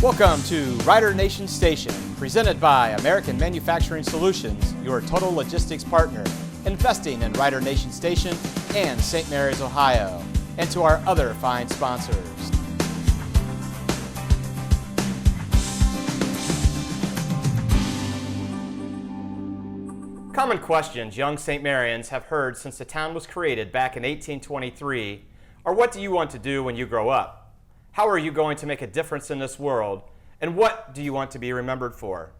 Welcome to Rider Nation Station, presented by American Manufacturing Solutions, your total logistics partner, investing in Rider Nation Station and St. Mary's, Ohio, and to our other fine sponsors. Common questions young St. Marians have heard since the town was created back in 1823 are, what do you want to do when you grow up? How are you going to make a difference in this world? And what do you want to be remembered for?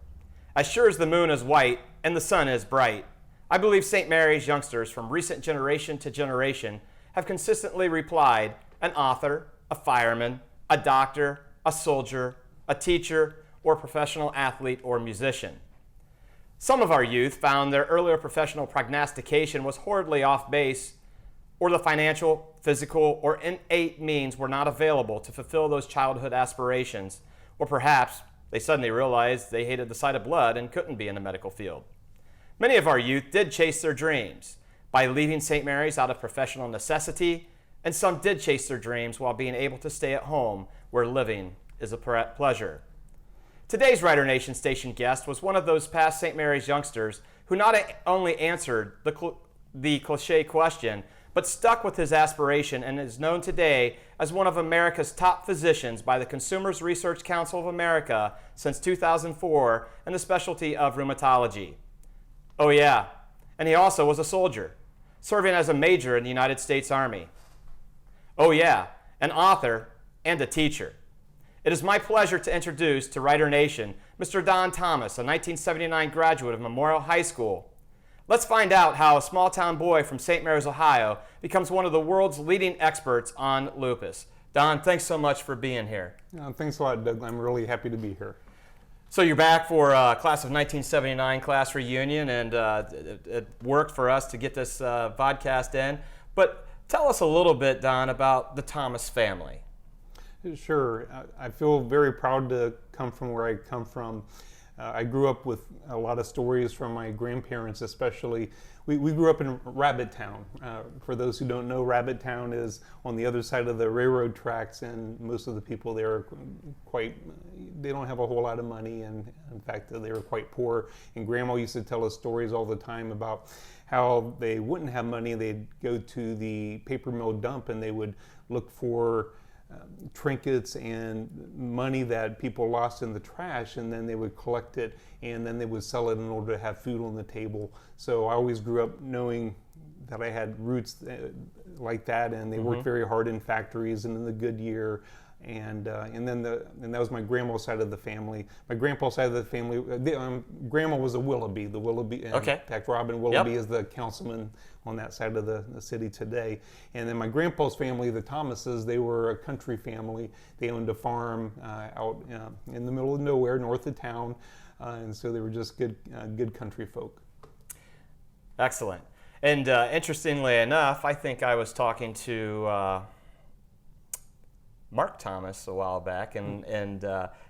As sure as the moon is white and the sun is bright, I believe St. Mary's youngsters from recent generation to generation have consistently replied, an author, a fireman, a doctor, a soldier, a teacher, or professional athlete or musician. Some of our youth found their earlier professional prognostication was horribly off base, or the financial, physical, or innate means were not available to fulfill those childhood aspirations, or perhaps they suddenly realized they hated the sight of blood and couldn't be in the medical field. Many of our youth did chase their dreams by leaving St. Mary's out of professional necessity, and some did chase their dreams while being able to stay at home where living is a pleasure. Today's Rider Nation Station guest was one of those past St. Mary's youngsters who not only answered the cliche question, but stuck with his aspiration and is known today as one of America's top physicians by the Consumers Research Council of America since 2004 in the specialty of rheumatology. Oh yeah, and he also was a soldier, serving as a major in the United States Army. Oh yeah, an author and a teacher. It is my pleasure to introduce to Rider Nation Mr. Don Thomas, a 1979 graduate of Memorial High School. Let's find out how a small-town boy from St. Mary's, Ohio, becomes one of the world's leading experts on lupus. Don, thanks so much for being here. Thanks a lot, Doug. I'm really happy to be here. So you're back for class of 1979 class reunion, and it worked for us to get this podcast in. But tell us a little bit, Don, about the Thomas family. Sure. I feel very proud to come from where I come from. I grew up with a lot of stories from my grandparents, especially. We grew up in Rabbit Town. For those who don't know, Rabbit Town is on the other side of the railroad tracks, and most of the people there are they don't have a whole lot of money, and in fact, they were quite poor. And Grandma used to tell us stories all the time about how they wouldn't have money. They'd go to the paper mill dump and they would look for trinkets and money that people lost in the trash, and then they would collect it and then they would sell it in order to have food on the table. So I always grew up knowing that I had roots like that, and they worked very hard in factories and in the Goodyear. And that was my grandma's side of the family. My grandpa's side of the family, grandma was a Willoughby. The Willoughby, okay. In fact, Robin Willoughby is the councilman on that side of the city today. And then my grandpa's family, the Thomases, they were a country family. They owned a farm out in the middle of nowhere, north of town, and so they were just good country folk. Excellent. And interestingly enough, I think I was talking to Mark Thomas a while back, and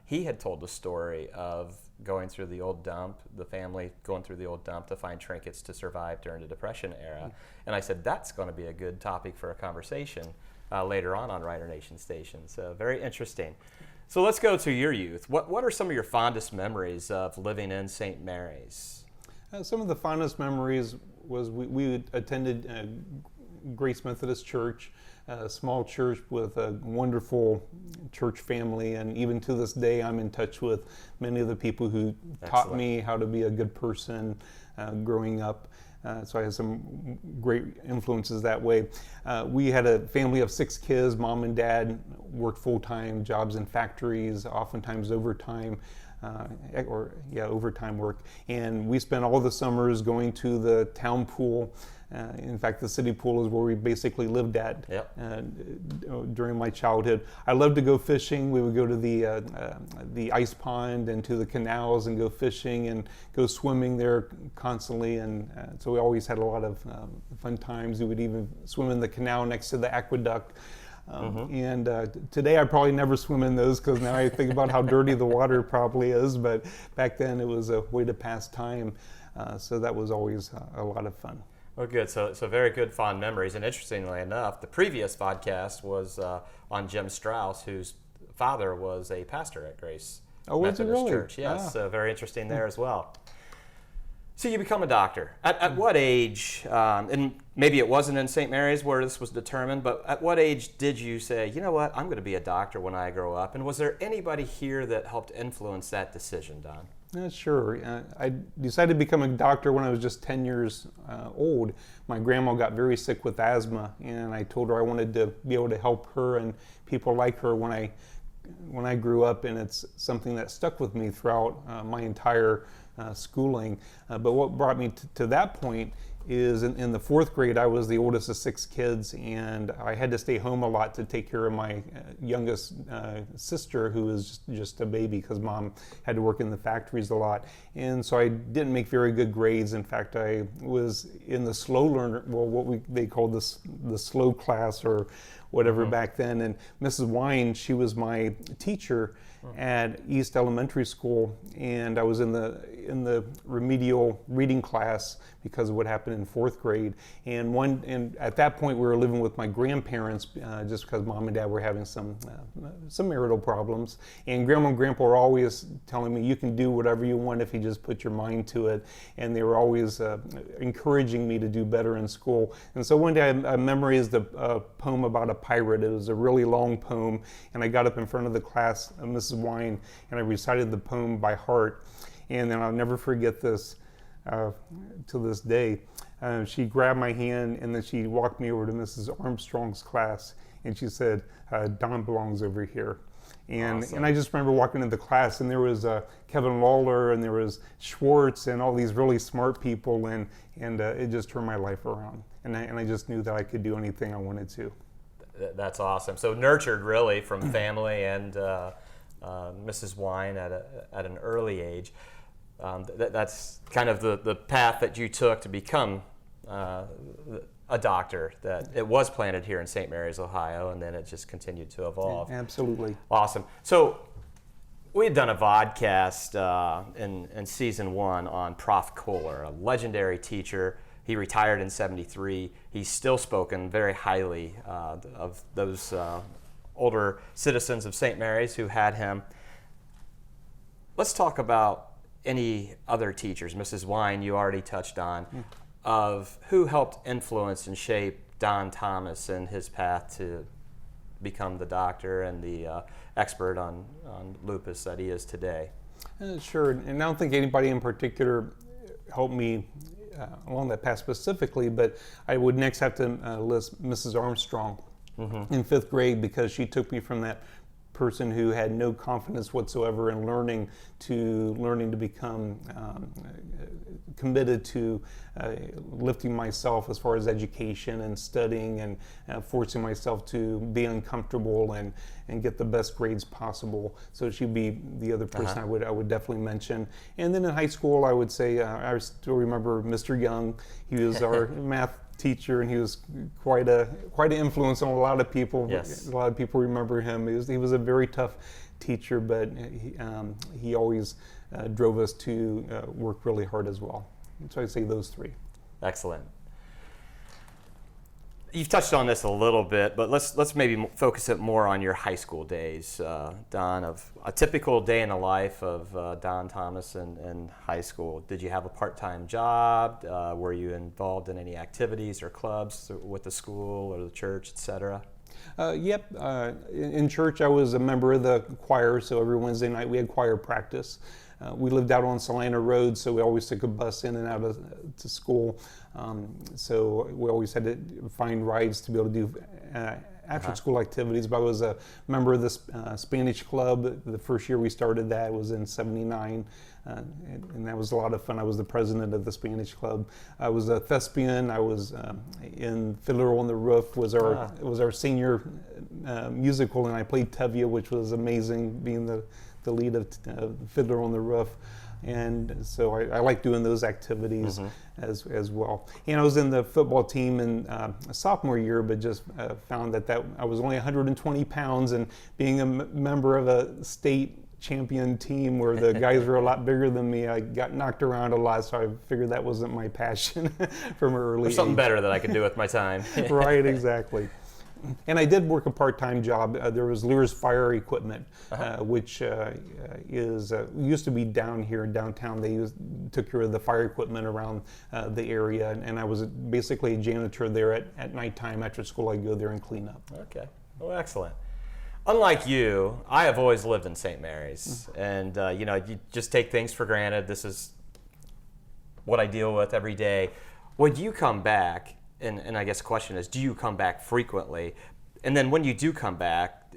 he had told the story of going through the old dump, the family going through the old dump to find trinkets to survive during the Depression era. And I said, that's going to be a good topic for a conversation later on Rider Nation Station. So very interesting. So let's go to your youth. What are some of your fondest memories of living in St. Mary's? Some of the fondest memories was we attended Grace Methodist Church, a small church with a wonderful church family, and even to this day I'm in touch with many of the people who taught me how to be a good person growing up. So I had some great influences that way. We had a family of 6 kids. Mom and Dad worked full-time jobs in factories, oftentimes overtime. Overtime work. And we spent all the summers going to the town pool. In fact, the city pool is where we basically lived at during my childhood. I loved to go fishing. We would go to the ice pond and to the canals and go fishing and go swimming there constantly. And so we always had a lot of fun times. We would even swim in the canal next to the aqueduct. And today I probably never swim in those, because now I think about how dirty the water probably is, but back then it was a way to pass time, so that was always a lot of fun. Oh, good. So very good, fond memories. And interestingly enough, the previous podcast was on Jim Strauss, who's father was a pastor at Grace Oh, was it Methodist really? Church. Yes, very interesting there as well. So you become a doctor. At what age, and maybe it wasn't in St. Mary's where this was determined, but at what age did you say, you know what, I'm going to be a doctor when I grow up? And was there anybody here that helped influence that decision, Don? Sure. I decided to become a doctor when I was just 10 years old. My grandma got very sick with asthma, and I told her I wanted to be able to help her and people like her when I grew up, and it's something that stuck with me throughout my entire schooling. But what brought me to that point is in the 4th grade, I was the oldest of 6 kids, and I had to stay home a lot to take care of my youngest sister, who was just a baby because mom had to work in the factories a lot. And so I didn't make very good grades. In fact, I was in the slow learner, well, they called this the slow class or whatever back then. And Mrs. Wine, she was my teacher at East Elementary School, and I was in the remedial reading class because of what happened in 4th grade. And at that point, we were living with my grandparents just because mom and dad were having some marital problems. And grandma and grandpa were always telling me, you can do whatever you want if you just put your mind to it. And they were always encouraging me to do better in school. And so one day I memorized a poem about a pirate. It was a really long poem, and I got up in front of the class, Mrs. Wine, and I recited the poem by heart. And then I'll never forget this to this day. She grabbed my hand, and then she walked me over to Mrs. Armstrong's class, and she said, Don belongs over here. And Awesome. And I just remember walking into the class, and there was Kevin Lawler, and there was Schwartz, and all these really smart people, and it just turned my life around. And I just knew that I could do anything I wanted to. That's awesome. So nurtured really from family and Mrs. Wine at an early age. That's kind of the path that you took to become a doctor. That it was planted here in St. Mary's, Ohio, and then it just continued to evolve. Absolutely. Awesome. So we had done a vodcast in season 1 on Prof. Kohler, a legendary teacher. He retired in '73. He's still spoken very highly of those older citizens of St. Mary's who had him. Let's talk about any other teachers. Mrs. Wine, you already touched on, of who helped influence and shape Don Thomas in his path to become the doctor and the expert on lupus that he is today. Sure, and I don't think anybody in particular helped me along that path specifically, but I would next have to list Mrs. Armstrong in 5th grade, because she took me from that person who had no confidence whatsoever in learning to become committed to lifting myself as far as education and studying and forcing myself to be uncomfortable and get the best grades possible. So she'd be the other person I would definitely mention. And then in high school, I would say I still remember Mr. Young. He was our math teacher, and he was quite an influence on a lot of people. Yes. A lot of people remember him. He was a very tough teacher, but he always drove us to work really hard as well. So I'd say those 3. Excellent. You've touched on this a little bit, but let's maybe focus it more on your high school days, Don, of a typical day in the life of Don Thomas in high school. Did you have a part-time job? Were you involved in any activities or clubs with the school or the church, etc.? Yep. In church, I was a member of the choir, so every Wednesday night we had choir practice. We lived out on Salina Road, so we always took a bus in and out to school. So we always had to find rides to be able to do after-school activities. But I was a member of the Spanish club. The first year we started that was in '79, and that was a lot of fun. I was the president of the Spanish club. I was a thespian. I was in Fiddler on the Roof. Was our senior musical, and I played Tevye, which was amazing, being the lead of Fiddler on the Roof. And so I like doing those activities as well. And I was in the football team in sophomore year, but just found that I was only 120 pounds, and being a member of a state champion team where the guys were a lot bigger than me, I got knocked around a lot, so I figured that wasn't my passion from early There's something age. better that I could do with my time. Right, exactly. And I did work a part-time job. There was Lear's Fire Equipment, which used to be down here in downtown. They took care of the fire equipment around the area, and I was basically a janitor there at nighttime after school. I'd go there and clean up. Okay, well, excellent. Unlike you, I have always lived in St. Mary's, and you just take things for granted. This is what I deal with every day. When you come back, and I guess the question is, do you come back frequently? And then when you do come back,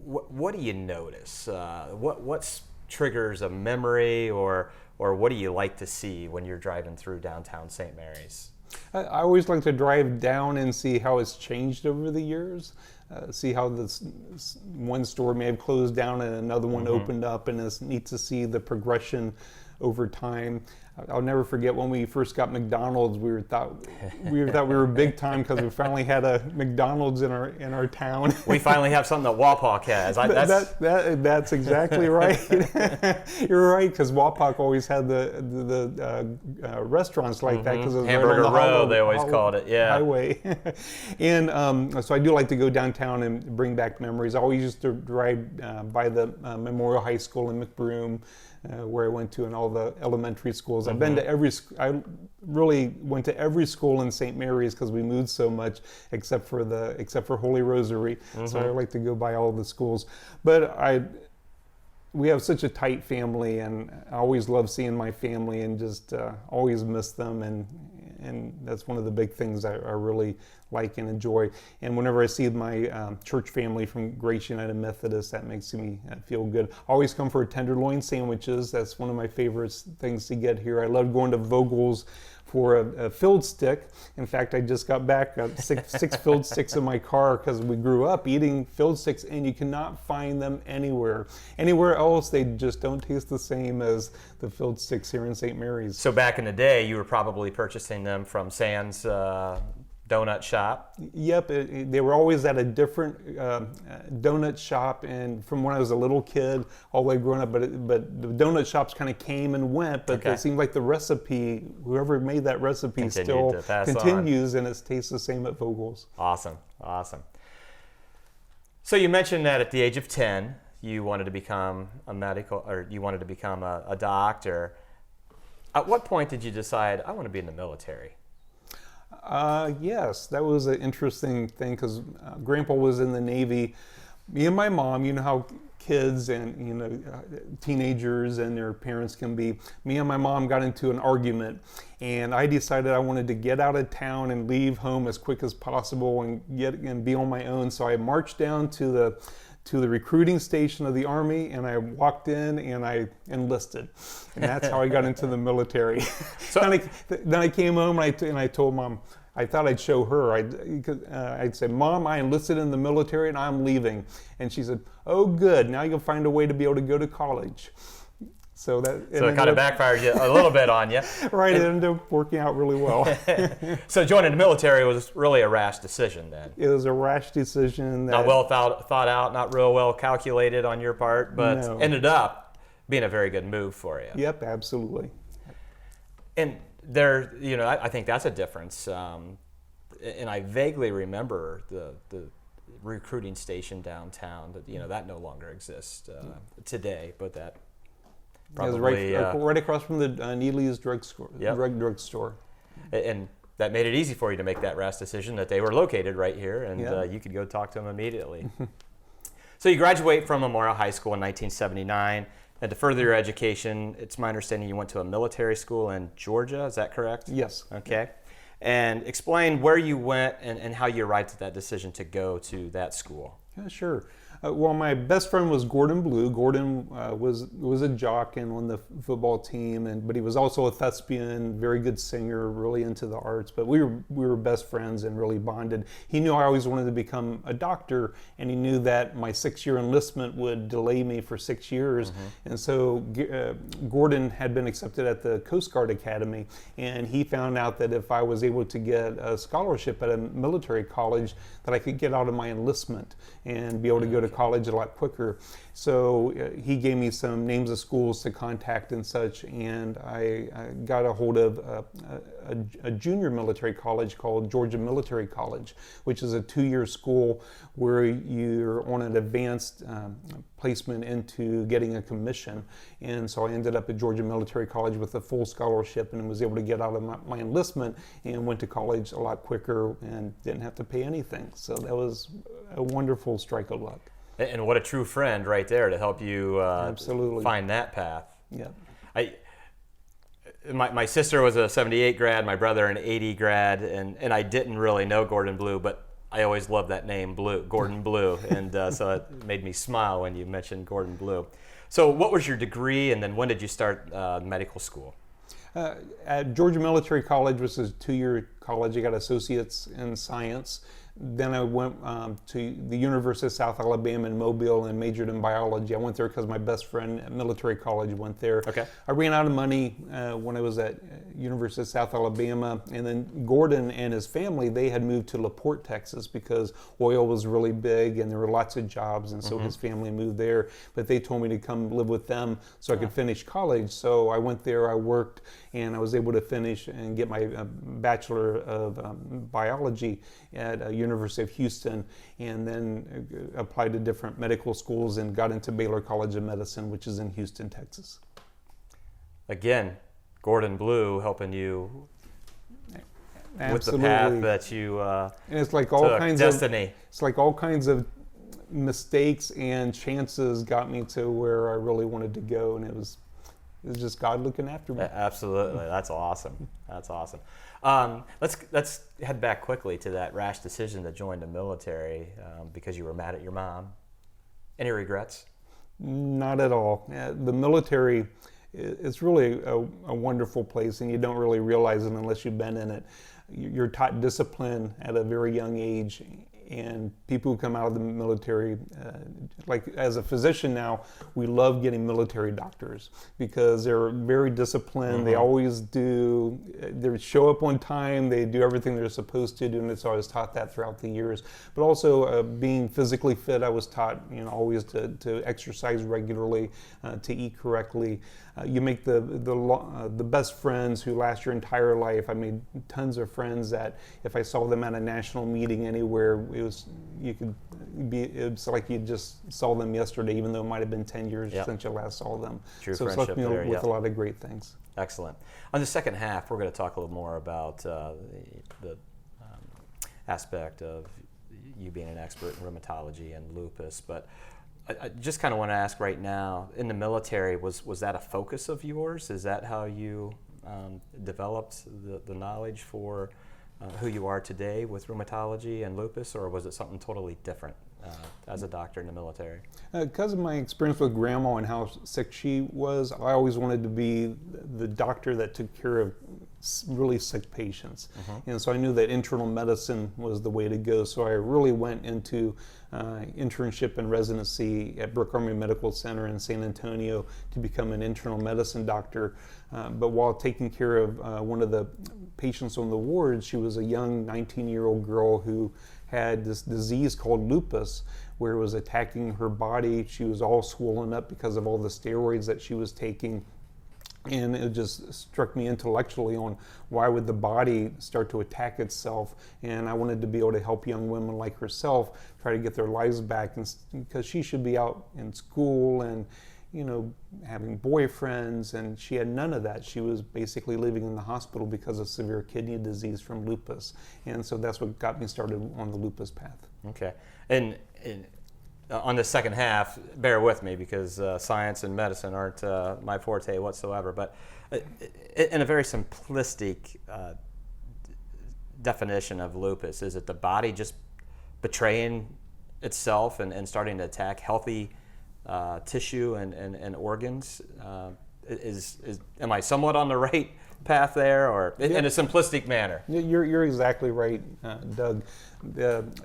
what do you notice? What triggers a memory, or what do you like to see when you're driving through downtown St. Mary's? I always like to drive down and see how it's changed over the years. See how this one store may have closed down and another one opened up, and it's neat to see the progression over time. I'll never forget when we first got McDonald's. We thought we were big time because we finally had a McDonald's in our town. We finally have something that Wapak has. That's exactly right. You're right, because Wapak always had the restaurants like that, because it was Hamburger right on the Row, they always called it. Yeah. Highway. And so I do like to go downtown and bring back memories. I always used to drive by the Memorial High School in McBroom, where I went to, and all the elementary schools. I've been to I really went to every school in St. Mary's because we moved so much, except for Holy Rosary. So I like to go by all the schools. But we have such a tight family, and I always love seeing my family, and just always miss them, and that's one of the big things I really like and enjoy. And whenever I see my church family from Grace United Methodist, that makes me feel good. I always come for tenderloin sandwiches. That's one of my favorite things to get here. I love going to Vogel's for a filled stick. In fact, I just got back six filled sticks in my car, because we grew up eating filled sticks, and you cannot find them anywhere. Anywhere else, they just don't taste the same as the filled sticks here in St. Mary's. So back in the day, you were probably purchasing them from Sam's donut shop. Yep, they were always at a different donut shop, and from when I was a little kid all the way growing up, but the donut shops kind of came and went, but it seemed like the recipe, whoever made that recipe still continues, and it tastes the same at Vogel's. Awesome. So you mentioned that at the age of 10, you wanted to become a doctor. At what point did you decide, I want to be in the military? Yes, that was an interesting thing, because Grandpa was in the Navy. Me and my mom, you know how kids and teenagers and their parents can be. Me and my mom got into an argument, and I decided I wanted to get out of town and leave home as quick as possible and be on my own. So I marched down to the recruiting station of the Army, and I walked in and I enlisted, and that's how I got into the military. So then I came home and I told Mom. I thought I'd show her. I'd say, Mom, I enlisted in the military and I'm leaving. And she said, oh, good. Now you'll find a way to be able to go to college. So it kind of backfired a little bit on you. Right, it ended up working out really well. So joining the military was really a rash decision then? It was a rash decision. Not well thought out, not real well calculated on your part, but ended up being a very good move for you. Yep, absolutely. And I think that's a difference. And I vaguely remember the recruiting station downtown. That no longer exists today, but that probably it was right across from the Neely's drugstore. Drugstore. And that made it easy for you to make that rash decision that they were located right here, and you could go talk to them immediately. So you graduate from Memorial High School in 1979. And to further your education, it's my understanding you went to a military school in Georgia. Is that correct? Yes. Okay. And explain where you went and how you arrived at that decision to go to that school. Yeah, sure. Well, my best friend was Gordon Blue. Gordon was a jock and on the football team, but he was also a thespian, very good singer, really into the arts. But we were best friends and really bonded. He knew I always wanted to become a doctor, and he knew that my 6-year enlistment would delay me for 6 years. And so Gordon had been accepted at the Coast Guard Academy, and he found out that if I was able to get a scholarship at a military college, that I could get out of my enlistment and be able to go to to college a lot quicker. So he gave me some names of schools to contact and such, and I got a hold of a junior military college called Georgia Military College, which is a 2-year school where you're on an advanced placement into getting a commission. And so I ended up at Georgia Military College with a full scholarship and was able to get out of my enlistment and went to college a lot quicker and didn't have to pay anything. So that was a wonderful strike of luck. And what a true friend right there to help you Absolutely. Find that path. Yeah. My sister was a 78 grad, my brother an 80 grad, and I didn't really know Gordon Blue, but I always loved that name, Gordon Blue, and so it made me smile when you mentioned Gordon Blue. So what was your degree, and then when did you start medical school? At Georgia Military College, which is a 2-year college, I got associates in science. Then I went to the University of South Alabama in Mobile and majored in biology. I went there because my best friend at military college went there. Okay. I ran out of money when I was at University of South Alabama, and then Gordon and his family, they had moved to LaPorte, Texas, because oil was really big and there were lots of jobs, and so his family moved there. But they told me to come live with them so I could finish college. So I went there, I worked, and I was able to finish and get my Bachelor of Biology at University of Houston, and then applied to different medical schools and got into Baylor College of Medicine, which is in Houston, Texas. Again, Gordon Blue helping you Absolutely. with the path that you and it's like all took. kinds Destiny. It's like all kinds of mistakes and chances got me to where I really wanted to go, and it was just God looking after me. Absolutely, that's awesome. That's awesome. Let's head back quickly to that rash decision to join the military because you were mad at your mom. Any regrets? Not at all. The military, it's really a wonderful place, and you don't really realize it unless you've been in it. You're taught discipline at a very young age, and people who come out of the military, like as a physician now, we love getting military doctors because they're very disciplined. They always do, they show up on time, they do everything they're supposed to do, and so I was taught that throughout the years. But also being physically fit, I was taught, always to exercise regularly, to eat correctly. You make the best friends who last your entire life. I made tons of friends that if I saw them at a national meeting anywhere, it's like you just saw them yesterday, even though it might have been 10 years since you last saw them. True so it's friendship left me there, with a lot of great things. Excellent. On the second half, we're going to talk a little more about the aspect of you being an expert in rheumatology and lupus, but I just kind of want to ask right now, in the military, was that a focus of yours? Is that how you developed the knowledge for who you are today with rheumatology and lupus, or was it something totally different as a doctor in the military? Because of my experience with Grandma and how sick she was, I always wanted to be the doctor that took care of really sick patients. And so I knew that internal medicine was the way to go. So I really went into internship and residency at Brooke Army Medical Center in San Antonio to become an internal medicine doctor. But while taking care of one of the patients on the ward, she was a young 19-year-old girl who had this disease called lupus, where it was attacking her body. She was all swollen up because of all the steroids that she was taking. And it just struck me intellectually on why would the body start to attack itself. And I wanted to be able to help young women like herself try to get their lives back, because she should be out in school and having boyfriends, and she had none of that. She was basically living in the hospital because of severe kidney disease from lupus. And so that's what got me started on the lupus path. Okay. And on the second half, bear with me because science and medicine aren't my forte whatsoever, but in a very simplistic definition of lupus, is it the body just betraying itself and starting to attack healthy tissue and organs? Am I somewhat on the right path there, or in a simplistic manner? You're exactly right, Doug.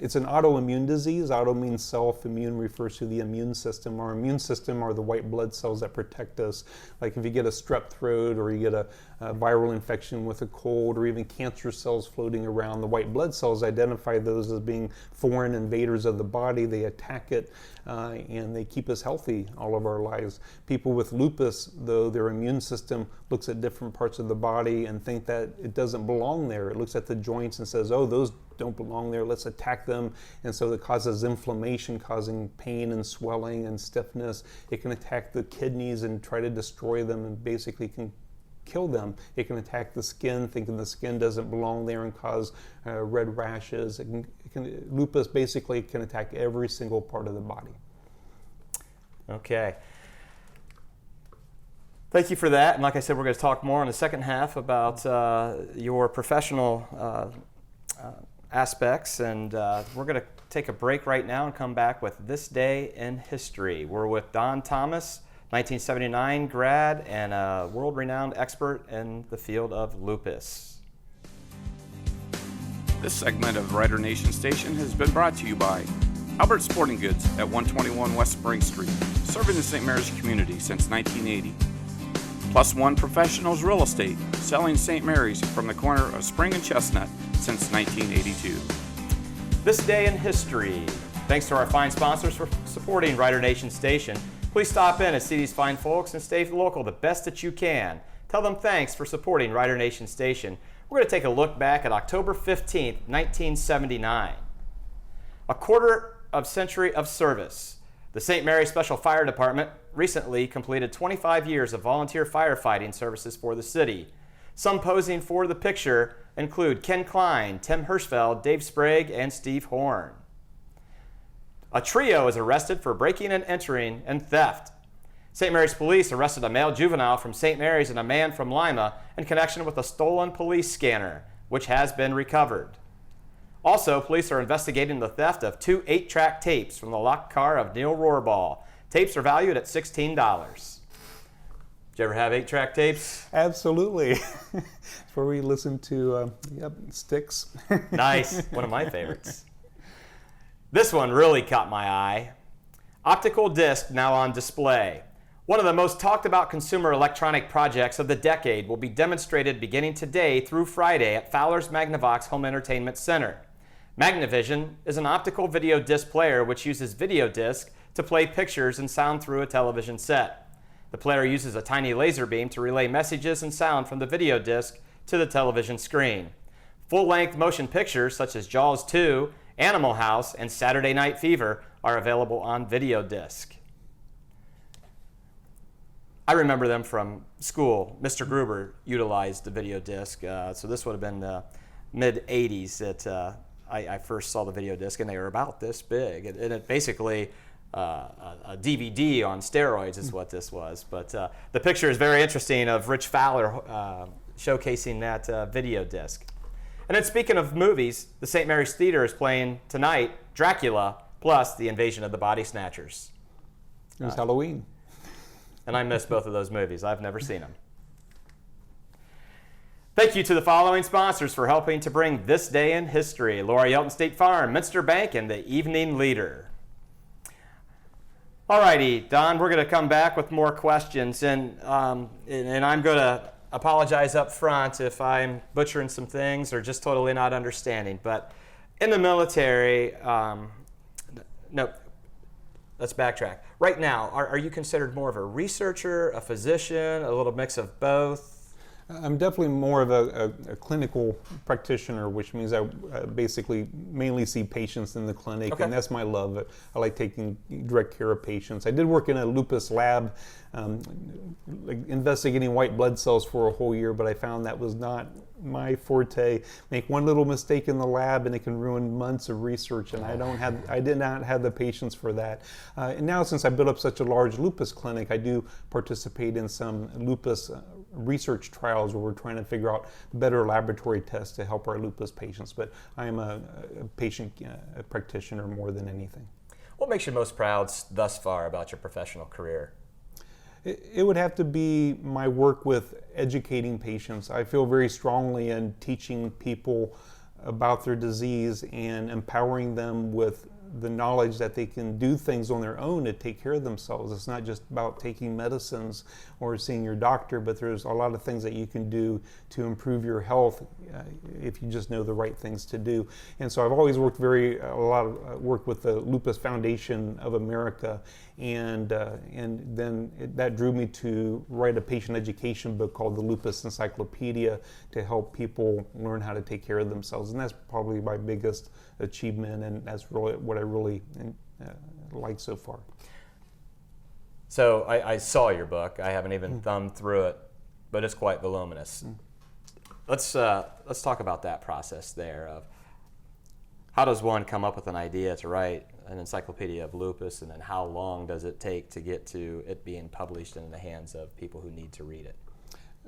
It's an autoimmune disease. Auto means self. Immune refers to the immune system. Our immune system are the white blood cells that protect us. Like if you get a strep throat or you get viral infection with a cold, or even cancer cells floating around. The white blood cells identify those as being foreign invaders of the body. They attack it, and they keep us healthy all of our lives. People with lupus, though, their immune system looks at different parts of the body and think that it doesn't belong there. It looks at the joints and says, oh, those don't belong there, let's attack them. And so it causes inflammation, causing pain and swelling and stiffness. It can attack the kidneys and try to destroy them and basically can kill them. It can attack the skin, thinking the skin doesn't belong there, and cause red rashes. Lupus basically can attack every single part of the body. Okay. Thank you for that. And like I said, we're going to talk more in the second half about your professional aspects, and we're going to take a break right now and come back with This Day in History. We're with Don Thomas, 1979 grad and a world-renowned expert in the field of lupus. This segment of Rider Nation Station has been brought to you by Albert Sporting Goods at 121 West Spring Street, serving the St. Mary's community since 1980. Plus One Professionals Real Estate, selling St. Mary's from the corner of Spring and Chestnut since 1982. This Day in History. Thanks to our fine sponsors for supporting Rider Nation Station. Please stop in and see these fine folks and stay local the best that you can. Tell them thanks for supporting Rider Nation Station. We're going to take a look back at October 15th, 1979. A quarter of century of service. The St. Mary's Special Fire Department recently completed 25 years of volunteer firefighting services for the city. Some posing for the picture include Ken Klein, Tim Hirschfeld, Dave Sprague, and Steve Horn. A trio is arrested for breaking and entering and theft. St. Mary's police arrested a male juvenile from St. Mary's and a man from Lima in connection with a stolen police scanner, which has been recovered. Also, police are investigating the theft of 2 8-track tapes from the locked car of Neil Rohrball. Tapes are valued at $16. Did you ever have 8-track tapes? Absolutely. It's where we listen to Styx. Nice. One of my favorites. This one really caught my eye. Optical disc now on display. One of the most talked about consumer electronic projects of the decade will be demonstrated beginning today through Friday at Fowler's Magnavox Home Entertainment Center. Magnavision is an optical video disc player which uses video disc to play pictures and sound through a television set. The player uses a tiny laser beam to relay messages and sound from the video disc to the television screen. Full-length motion pictures such as Jaws 2, Animal House, and Saturday Night Fever are available on video disc. I remember them from school. Mr. Gruber utilized the video disc, so this would have been the mid-'80s that I first saw the video disc, and they were about this big. And it basically, a DVD on steroids is what this was. But the picture is very interesting of Rich Fowler showcasing that video disc. And then speaking of movies, the St. Mary's Theater is playing tonight Dracula plus The Invasion of the Body Snatchers. It was Halloween. And I missed both of those movies. I've never seen them. Thank you to the following sponsors for helping to bring This Day in History: Laura Yelton State Farm, Minster Bank, and the Evening Leader. All righty, Don, we're going to come back with more questions, and I'm going to apologize up front if I'm butchering some things or just totally not understanding. But in the military, no, let's backtrack. Right now, are you considered more of a researcher, a physician, a little mix of both? I'm definitely more of a clinical practitioner, which means I basically mainly see patients in the clinic, Okay. and that's my love. I like taking direct care of patients. I did work in a lupus lab, investigating white blood cells for a whole year, but I found that was not my forte. Make one little mistake in the lab and it can ruin months of research, and I did not have the patience for that. And now, since I built up such a large lupus clinic, I do participate in some lupus research trials where we're trying to figure out better laboratory tests to help our lupus patients. But I am a patient practitioner more than anything. What makes you most proud thus far about your professional career? It would have to be my work with educating patients. I feel very strongly in teaching people about their disease and empowering them with the knowledge that they can do things on their own to take care of themselves. It's not just about taking medicines or seeing your doctor, but there's a lot of things that you can do to improve your health if you just know the right things to do. And so I've always worked a lot of work with the Lupus Foundation of America, and then that drew me to write a patient education book called the Lupus Encyclopedia to help people learn how to take care of themselves. And that's probably my biggest achievement, and that's really what I really like so far. So I saw your book. I haven't even thumbed through it, but it's quite voluminous. Let's talk about that process there of how does one come up with an idea to write an encyclopedia of lupus, and then how long does it take to get to it being published in the hands of people who need to read it?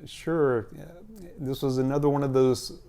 Sure. This was another one of those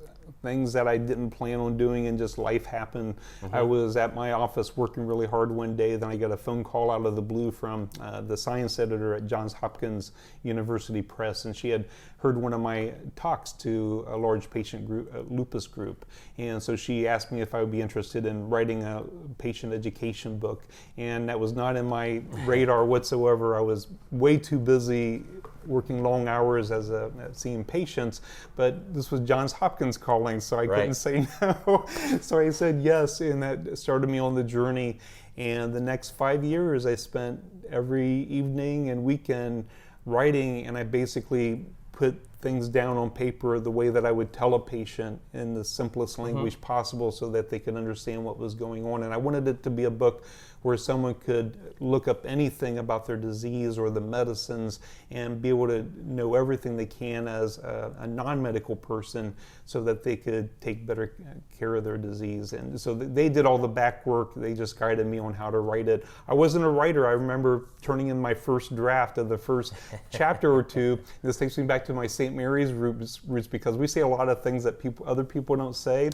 things that I didn't plan on doing, and just life happened. I was at my office working really hard one day, then I got a phone call out of the blue from the science editor at Johns Hopkins University Press, and she had heard one of my talks to a large patient group, lupus group, and so she asked me if I would be interested in writing a patient education book, and that was not in my radar whatsoever. I was way too busy working long hours as seeing patients, but this was Johns Hopkins calling, so I couldn't say no. So I said yes, and that started me on the journey. And the next 5 years, I spent every evening and weekend writing, and I basically put things down on paper the way that I would tell a patient in the simplest language possible, so that they could understand what was going on. And I wanted it to be a book where someone could look up anything about their disease or the medicines and be able to know everything they can as a non-medical person, so that they could take better care of their disease. And so they did all the back work. They just guided me on how to write it. I wasn't a writer. I remember turning in my first draft of the first chapter or two. This takes me back to my St. Mary's roots, because we say a lot of things that other people don't say.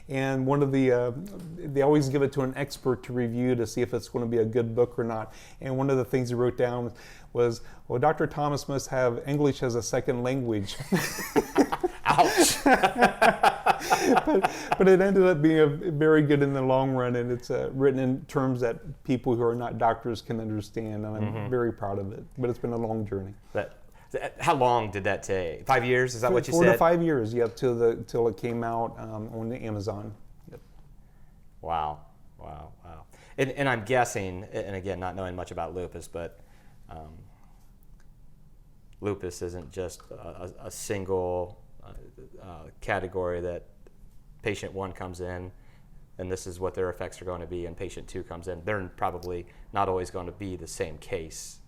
And one of they always give it to an expert to review to see if it's going to be a good book or not. And one of the things he wrote down was, well, Dr. Thomas must have English as a second language. Ouch. but it ended up being very good in the long run, and it's written in terms that people who are not doctors can understand, and I'm very proud of it. But it's been a long journey. How long did that take? 5 years? Is that what you said? 4 to 5 years, yep, till it came out on the Amazon. Yep. Wow. And I'm guessing, and again, not knowing much about lupus, but lupus isn't just a single category that patient 1 comes in and this is what their effects are going to be, and patient 2 comes in. They're probably not always going to be the same case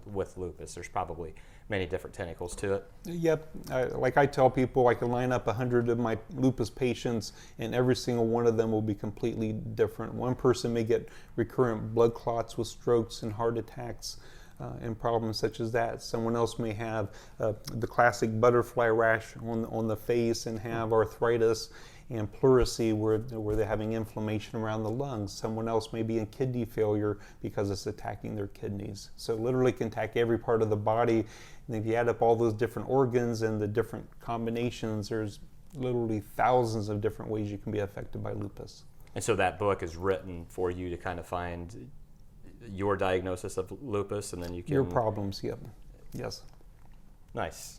with lupus. There's probably many different tentacles to it. Yep. Like I tell people, I can line up 100 of my lupus patients, and every single one of them will be completely different. One person may get recurrent blood clots with strokes and heart attacks and problems such as that. Someone else may have the classic butterfly rash on the face and have arthritis and pleurisy where they're having inflammation around the lungs. Someone else may be in kidney failure because it's attacking their kidneys. So it literally can attack every part of the body. And if you add up all those different organs and the different combinations, there's literally thousands of different ways you can be affected by lupus. And so that book is written for you to kind of find your diagnosis of lupus, and then you can... Your problems, yep. Yes. Nice.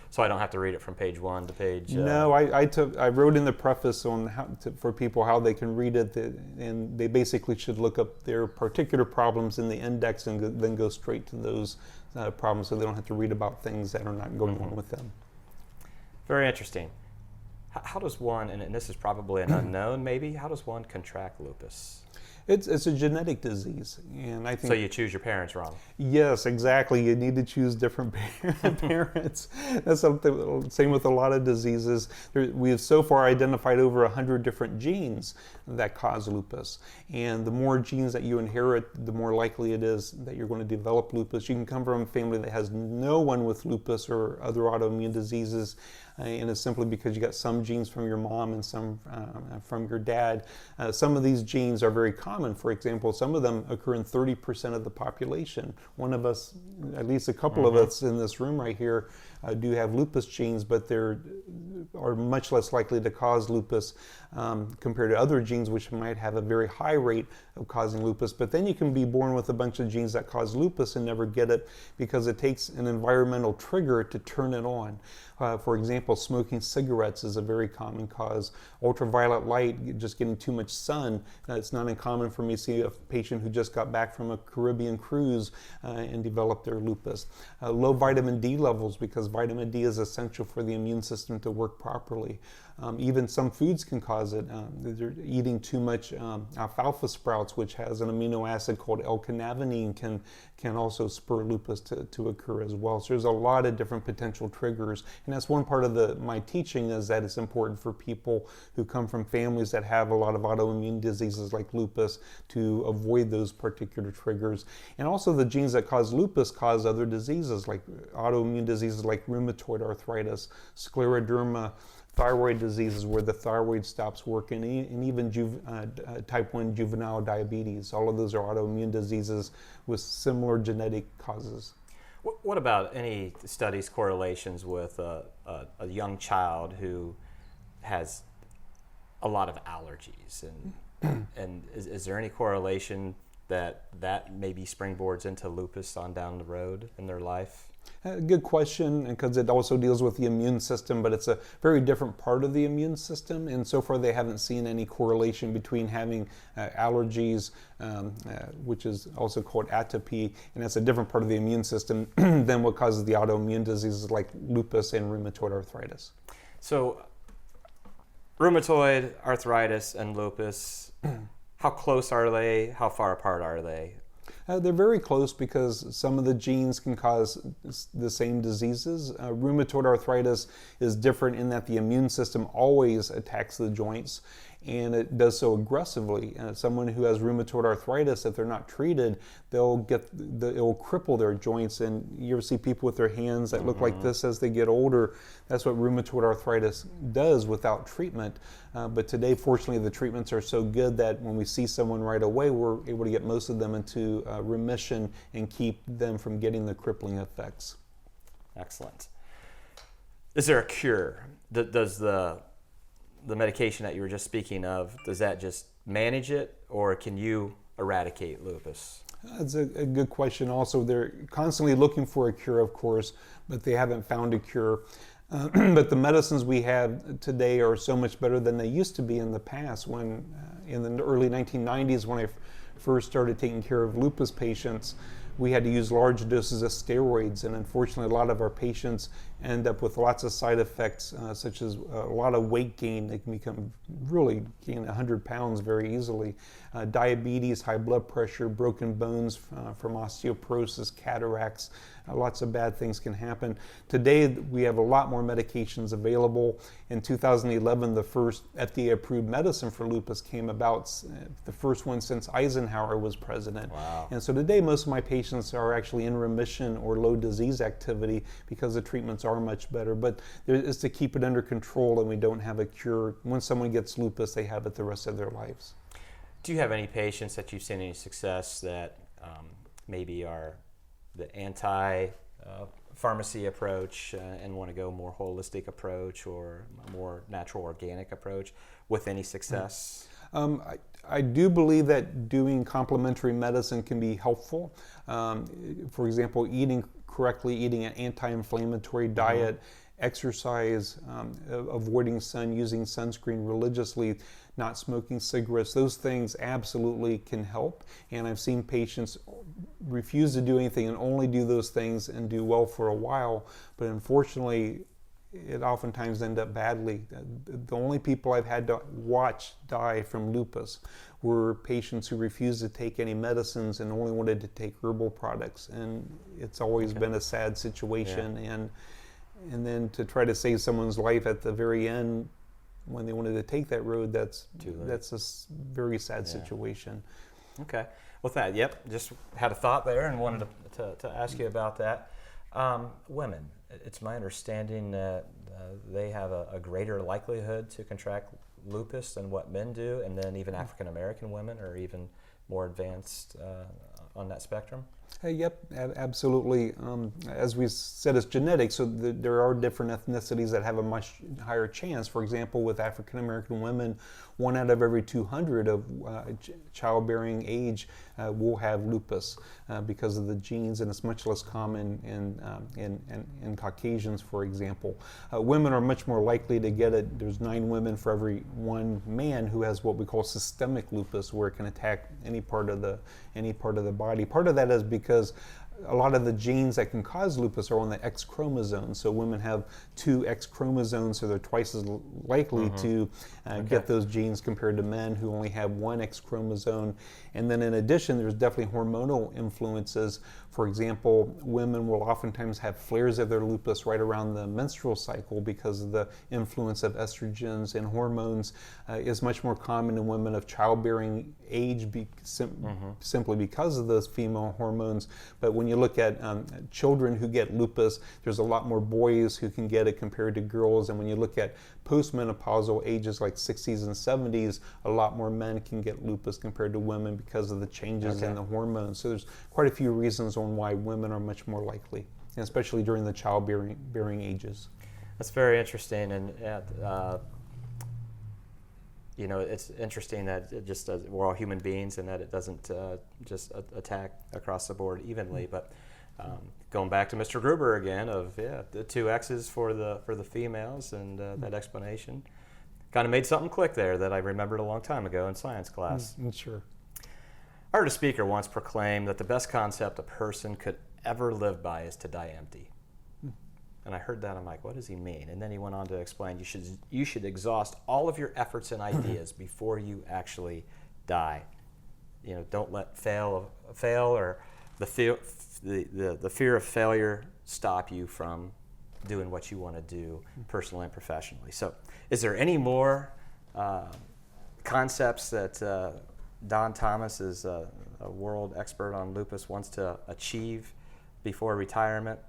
So I don't have to read it from page 1 to page... No, I wrote in the preface on for people how they can read it, and they basically should look up their particular problems in the index and then go straight to those problems, so they don't have to read about things that are not going on with them. Very interesting. How does one, and this is probably an unknown maybe, how does one contract lupus? It's a genetic disease, and I think... So you choose your parents wrong. Yes, exactly. You need to choose different parents. That's something, same with a lot of diseases. We have so far identified over 100 different genes that cause lupus. And the more genes that you inherit, the more likely it is that you're going to develop lupus. You can come from a family that has no one with lupus or other autoimmune diseases, and it's simply because you got some genes from your mom and some from your dad. Some of these genes are very common. For example, some of them occur in 30% of the population. One of us, at least a couple of us in this room right here, do have lupus genes, but they're are much less likely to cause lupus compared to other genes which might have a very high rate of causing lupus. But then you can be born with a bunch of genes that cause lupus and never get it because it takes an environmental trigger to turn it on. For example, smoking cigarettes is a very common cause. Ultraviolet light, just getting too much sun. It's not uncommon for me to see a patient who just got back from a Caribbean cruise and developed their lupus. Low vitamin D levels, because vitamin D is essential for the immune system to work properly. Even some foods can cause it. They're eating too much alfalfa sprouts, which has an amino acid called L-cannavanine, can also spur lupus to occur as well. So there's a lot of different potential triggers. And that's one part of my teaching, is that it's important for people who come from families that have a lot of autoimmune diseases like lupus to avoid those particular triggers. And also the genes that cause lupus cause other diseases, like autoimmune diseases like rheumatoid arthritis, scleroderma, thyroid diseases where the thyroid stops working, and even type 1 juvenile diabetes. All of those are autoimmune diseases with similar genetic causes. What about any studies, correlations with a young child who has a lot of allergies? And is there any correlation that maybe springboards into lupus on down the road in their life? Good question, because it also deals with the immune system, but it's a very different part of the immune system, and so far they haven't seen any correlation between having allergies, which is also called atopy, and that's a different part of the immune system than what causes the autoimmune diseases like lupus and rheumatoid arthritis. So, rheumatoid arthritis and lupus, how close are they? How far apart are they? They're very close because some of the genes can cause the same diseases. Rheumatoid arthritis is different in that the immune system always attacks the joints, and it does so aggressively. Someone who has rheumatoid arthritis, if they're not treated, it will cripple their joints. And you ever see people with their hands that look like this as they get older? That's what rheumatoid arthritis does without treatment. But today, fortunately, the treatments are so good that when we see someone right away, we're able to get most of them into remission and keep them from getting the crippling effects. Excellent. Is there a cure? Does the medication that you were just speaking of, does that just manage it, or can you eradicate lupus? That's a good question also. They're constantly looking for a cure, of course, but they haven't found a cure. But the medicines we have today are so much better than they used to be in the past. When in the early 1990s, when I first started taking care of lupus patients, we had to use large doses of steroids, and unfortunately a lot of our patients end up with lots of side effects, such as a lot of weight gain. They can gain 100 pounds very easily. Diabetes, high blood pressure, broken bones from osteoporosis, cataracts, lots of bad things can happen. Today we have a lot more medications available. In 2011, the first FDA-approved medicine for lupus came about, the first one since Eisenhower was president. Wow. And so today most of my patients are actually in remission or low disease activity because the treatments are much better. But there is to keep it under control, and we don't have a cure. When someone gets lupus, they have it the rest of their lives. Do you have any patients that you've seen any success that maybe are the anti-pharmacy approach and want to go more holistic approach or a more natural organic approach with any success? I do believe that doing complementary medicine can be helpful. For example, eating correctly, eating an anti-inflammatory diet, exercise, avoiding sun, using sunscreen religiously, not smoking cigarettes, those things absolutely can help. And I've seen patients refuse to do anything and only do those things and do well for a while, but unfortunately it oftentimes ends up badly. The only people I've had to watch die from lupus were patients who refused to take any medicines and only wanted to take herbal products, and it's always been a sad situation. And then to try to save someone's life at the very end when they wanted to take that road, that's a very sad situation. Okay. With that, just had a thought there and wanted to ask you about that. Women, it's my understanding that they have a greater likelihood to contract lupus than what men do, and then even African American women are even more advanced on that spectrum. Yep, absolutely. As we said, it's genetics, so there are different ethnicities that have a much higher chance. For example, with African American women, 1 out of every 200 of childbearing age will have lupus because of the genes, and it's much less common in Caucasians, for example. Women are much more likely to get it. There's 9 women for every 1 man who has what we call systemic lupus, where it can attack any part of the body. Part of that is because a lot of the genes that can cause lupus are on the X chromosome. So women have 2 X chromosomes, so they're twice as likely to get those genes compared to men who only have 1 X chromosome. And then in addition, there's definitely hormonal influences. For example, women will oftentimes have flares of their lupus right around the menstrual cycle because of the influence of estrogens and hormones is much more common in women of childbearing age simply because of those female hormones. But when you look at children who get lupus, there's a lot more boys who can get it compared to girls. And when you look at postmenopausal ages like 60s and 70s, a lot more men can get lupus compared to women because of the changes in the hormones. So there's quite a few reasons on why women are much more likely, and especially during the childbearing ages. That's very interesting, and it's interesting that it just we're all human beings, and that it doesn't just attack across the board evenly. But going back to Mr. Gruber again, of the 2 X's for the females, and that explanation kind of made something click there that I remembered a long time ago in science class. Sure. I heard a speaker once proclaim that the best concept a person could ever live by is to die empty. And I heard that, I'm like, what does he mean? And then he went on to explain, you should exhaust all of your efforts and ideas before you actually die. Don't let fail or the fear of failure stop you from doing what you want to do personally and professionally. So is there any more concepts that Don Thomas, is a world expert on lupus, wants to achieve before retirement?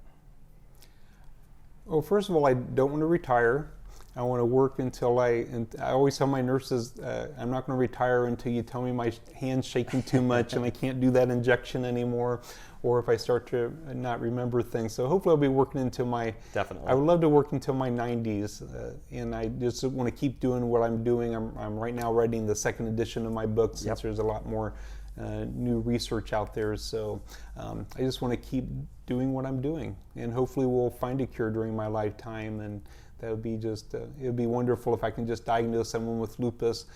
Well, first of all, I don't want to retire. I want to work until and I always tell my nurses, I'm not going to retire until you tell me my hand's shaking too much and I can't do that injection anymore, or if I start to not remember things. So hopefully I'll be working until Definitely. I would love to work until my 90s, and I just want to keep doing what I'm doing. I'm right now writing the 2nd edition of my book, since there's a lot more new research out there. So I just want to keep doing what I'm doing, and hopefully we'll find a cure during my lifetime, and that would be just, it would be wonderful if I can just diagnose someone with lupus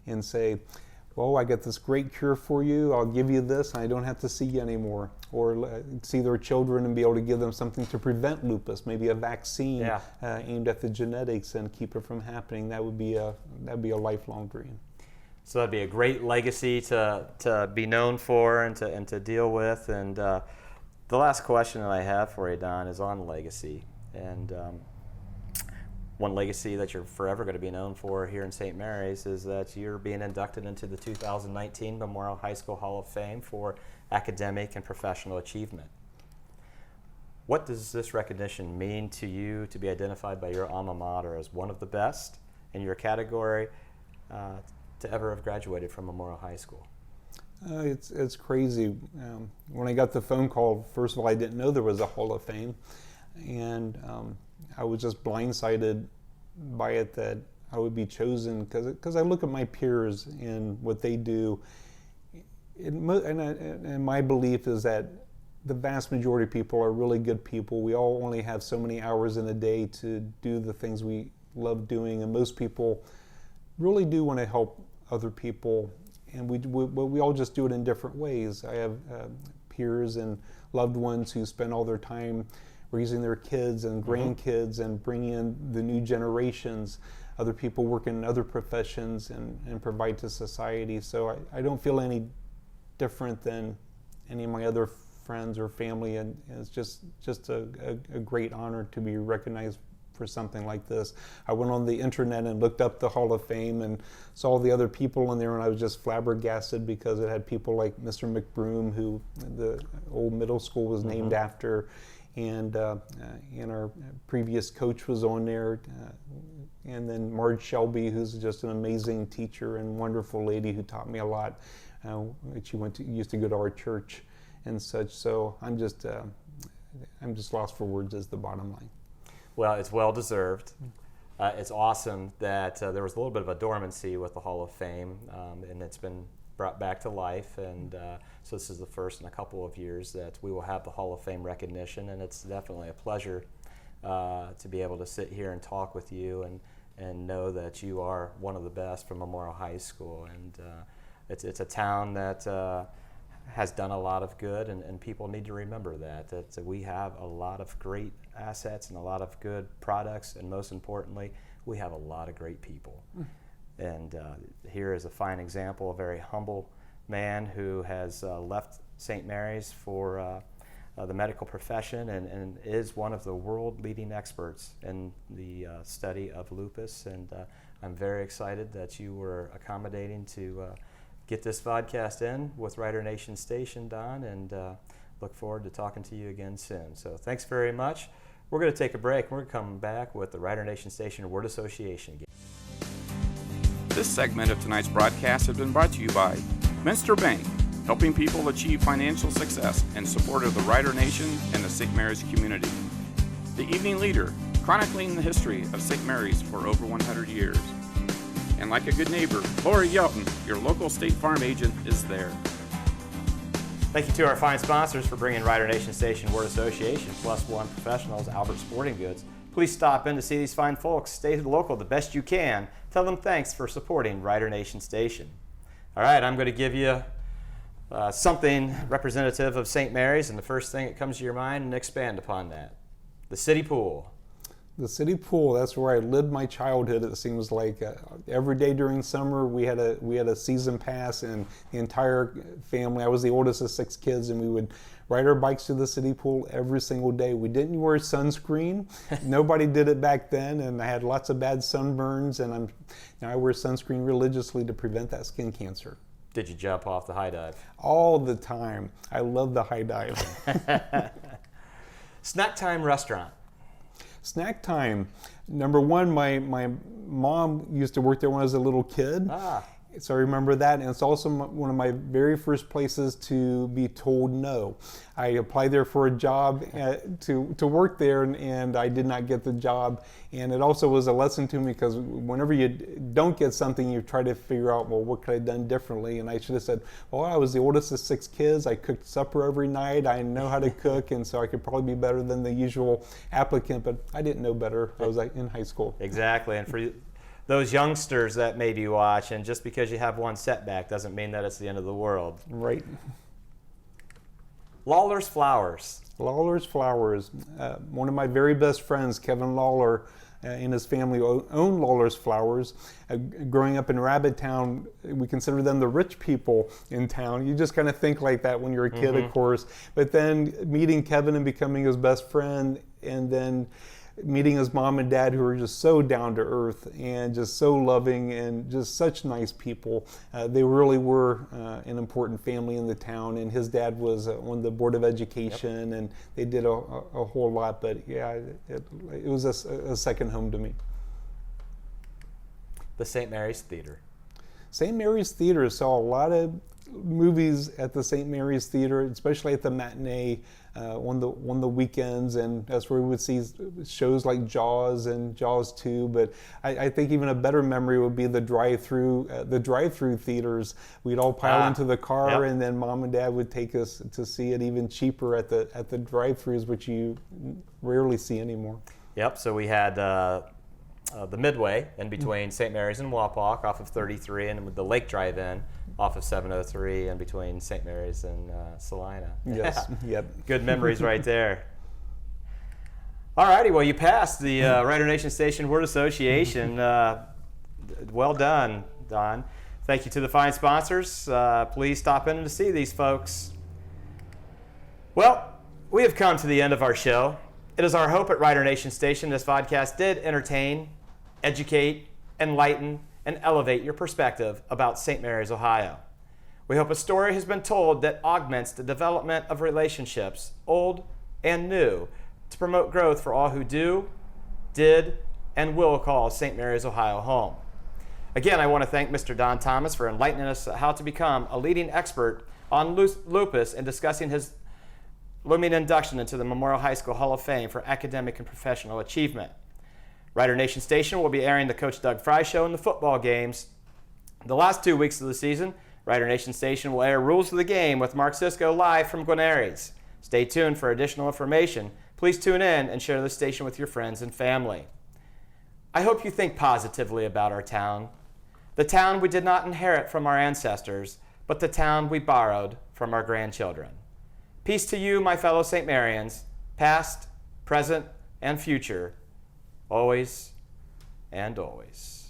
and say, well, I got this great cure for you, I'll give you this, and I don't have to see you anymore. Or see their children and be able to give them something to prevent lupus, maybe a vaccine aimed at the genetics and keep it from happening. That would be a lifelong dream. So that'd be a great legacy to be known for and to deal with. And the last question that I have for you, Don, is on legacy. And one legacy that you're forever going to be known for here in St. Mary's is that you're being inducted into the 2019 Memorial High School Hall of Fame for academic and professional achievement. What does this recognition mean to you to be identified by your alma mater as one of the best in your category to ever have graduated from Memorial High School? It's crazy. When I got the phone call, first of all, I didn't know there was a Hall of Fame, and I was just blindsided by it that I would be chosen, because I look at my peers and what they do, and my belief is that the vast majority of people are really good people. We all only have so many hours in a day to do the things we love doing, and most people really do want to help other people, and we all just do it in different ways. I have peers and loved ones who spend all their time raising their kids and grandkids and bringing in the new generations. Other people work in other professions and provide to society. So I don't feel any different than any of my other friends or family, and it's just a great honor to be recognized for something like this. I went on the internet and looked up the Hall of Fame and saw the other people in there, and I was just flabbergasted because it had people like Mr. McBroom, who the old middle school was named after, and our previous coach was on there, and then Marge Shelby, who's just an amazing teacher and wonderful lady who taught me a lot. She used to go to our church, and such. So I'm just lost for words as the bottom line. Well, it's well deserved. It's awesome that there was a little bit of a dormancy with the Hall of Fame, and it's been brought back to life. And so this is the first in a couple of years that we will have the Hall of Fame recognition, and it's definitely a pleasure to be able to sit here and talk with you and know that you are one of the best from Memorial High School. And it's a town that has done a lot of good, and people need to remember that we have a lot of great assets and a lot of good products, and most importantly, we have a lot of great people. And here is a fine example, a very humble man who has left St. Mary's for the medical profession and is one of the world-leading experts in the study of lupus. And I'm very excited that you were accommodating to get this podcast in with Rider Nation Station, Don, and look forward to talking to you again soon. So thanks very much. We're going to take a break. We're going to come back with the Rider Nation Station Word Association. This segment of tonight's broadcast has been brought to you by Minster Bank, helping people achieve financial success in support of the Rider Nation and the St. Mary's community. The Evening Leader, chronicling the history of St. Mary's for over 100 years. And like a good neighbor, Lori Yelton, your local State Farm agent, is there. Thank you to our fine sponsors for bringing Rider Nation Station Word Association, Plus One Professionals, Albert Sporting Goods. Please stop in to see these fine folks. Stay local the best you can. Tell them thanks for supporting Rider Nation Station. All right, I'm going to give you something representative of St. Mary's, and the first thing that comes to your mind, and expand upon that. The city pool. The city pool, that's where I lived my childhood. It seems like every day during summer we had a season pass, and the entire family, I was the oldest of 6 kids, and we would ride our bikes to the city pool every single day. We didn't wear sunscreen. Nobody did it back then, and I had lots of bad sunburns, and now I wear sunscreen religiously to prevent that skin cancer. Did you jump off the high dive? All the time. I love the high dive. Snack time restaurant. Snack time. Number one, my mom used to work there when I was a little kid. So I remember that, and it's also one of my very first places to be told no. I applied there for a job to work there, and I did not get the job. And it also was a lesson to me, because whenever you don't get something, you try to figure out, well, what could I have done differently? And I should have said, well, I was the oldest of 6 kids. I cooked supper every night. I know how to cook, and so I could probably be better than the usual applicant, but I didn't know better. I was in high school. Exactly, and for those youngsters that maybe watch, and just because you have one setback doesn't mean that it's the end of the world. Right. Lawler's Flowers. Lawler's Flowers. One of my very best friends, Kevin Lawler, and his family owned Lawler's Flowers. Growing up in Rabbit Town, we consider them the rich people in town. You just kind of think like that when you're a kid, of course. But then meeting Kevin and becoming his best friend, and then meeting his mom and dad, who were just so down to earth and just so loving and just such nice people. They really were an important family in the town, and his dad was on the Board of Education, and they did a whole lot. But yeah, it was a second home to me. The St. Mary's Theater. St. Mary's Theater saw a lot of movies at the St. Mary's Theater, especially at the matinee on the weekends, and that's where we would see shows like Jaws and Jaws 2. But I think even a better memory would be the drive-through theaters. We'd all pile into the car, and then Mom and Dad would take us to see it even cheaper at the drive-throughs, which you rarely see anymore. Yep. So we had the Midway in between St. Mary's and Wapak off of 33, and the Lake Drive-In off of 703 in between St. Mary's and Salina. Yes, yep. Good memories right there. All righty, well, you passed the Rider Nation Station Word Association. Well done, Don. Thank you to the fine sponsors. Please stop in to see these folks. Well, we have come to the end of our show. It is our hope at Rider Nation Station this podcast did entertain, educate, enlighten, and elevate your perspective about St. Mary's, Ohio. We hope a story has been told that augments the development of relationships, old and new, to promote growth for all who do, did, and will call St. Mary's, Ohio home. Again, I want to thank Mr. Don Thomas for enlightening us how to become a leading expert on lupus and discussing his looming induction into the Memorial High School Hall of Fame for academic and professional achievement. Rider Nation Station will be airing the Coach Doug Fry Show and the football games. The last 2 weeks of the season, Rider Nation Station will air Rules of the Game with Mark Sisko live from Guarneries. Stay tuned for additional information. Please tune in and share the station with your friends and family. I hope you think positively about our town. The town we did not inherit from our ancestors, but the town we borrowed from our grandchildren. Peace to you, my fellow St. Marians, past, present, and future, always and always.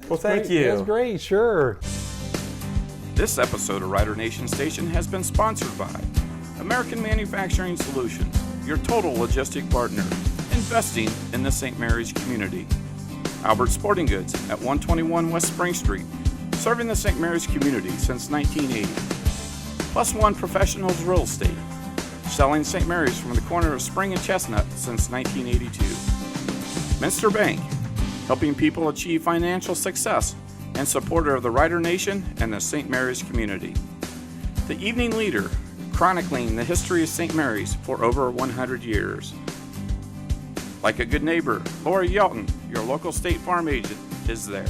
Well, thank you. That's great, sure. This episode of Rider Nation Station has been sponsored by American Manufacturing Solutions, your total logistic partner, investing in the St. Mary's community. Albert Sporting Goods at 121 West Spring Street, serving the St. Mary's community since 1980. Plus One Professionals Real Estate, selling St. Mary's from the corner of Spring and Chestnut since 1982. Minster Bank, helping people achieve financial success and supporter of the Rider Nation and the St. Mary's community. The Evening Leader, chronicling the history of St. Mary's for over 100 years. Like a good neighbor, Laura Yelton, your local State Farm agent, is there.